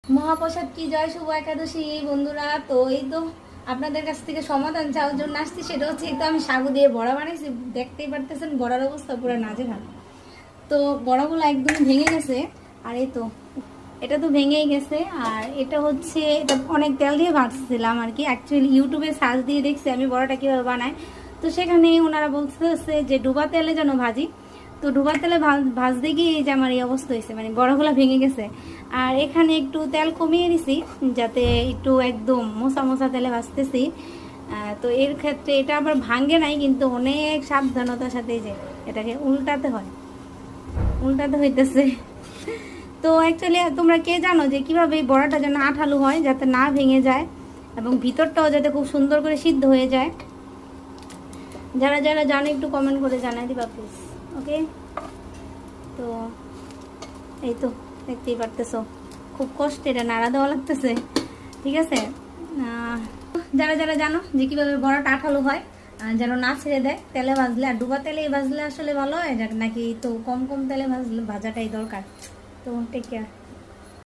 মহাপ্রসাদ কি জয়, শুভ একাদশী বন্ধুরা। তো এই তো আপনাদের কাছ থেকে সমাধান চাওয়ার জন্য আসছি। সেটা হচ্ছে তো আমি সাগু দিয়ে বড়া বানাইছি, দেখতেই পারতেছেন বড়ার অবস্থা পুরো নাজেহাল। তো বড়াগুলো একদম ভেঙে গেছে। আর এই তো এটা তো ভেঙেই গেছে। আর এটা হচ্ছে এটা অনেক তেল দিয়ে ভাজছিলাম আর কি। অ্যাকচুয়ালি ইউটিউবে সার্চ দিয়ে দেখছি আমি বড়াটা কীভাবে বানাই। তো সেখানে ওনারা বলতেছে যে ডুবা তেলে যেন ভাজি। তো ডুবা তেলে ভাজতে গিয়ে এই যে আমার এই অবস্থা হয়েছে, মানে বড়াগুলো ভেঙে গেছে। আর এখানে একটু তেল কমিয়ে দিছি যাতে একটু একদম মোছা মোছা তেলে ভাজতেছি। তো এর ক্ষেত্রে এটা আবার ভাঙে নাই, কিন্তু অনেক সাবধানতার সাথে যে এটাকে উল্টাতে হইতেছে। তো অ্যাকচুয়ালি তোমরা কে জানো যে কীভাবে এই বড়াটা যেন আঠালো হয়, যাতে না ভেঙে যায় এবং ভিতরটাও যাতে খুব সুন্দর করে সিদ্ধ হয়ে যায়? যারা যারা জানো একটু কমেন্ট করে জানাই দিবা প্লিজ। ওকে, তো এই তো দেখতেই পারতেছো খুব কষ্টে এটা নাড়া দেওয়া লাগতেছে। ঠিক আছে, যারা যারা জানো যে কীভাবে বড়াটা আঠালো হয় যেন না ছেড়ে দেয় তেলে ভাজলে, আর ডুবা তেলে ভাজলে আসলে ভালো হয় নাকি তো কম কম তেলে ভাজলে ভাজাটাই দরকার। তো টেক কেয়ার।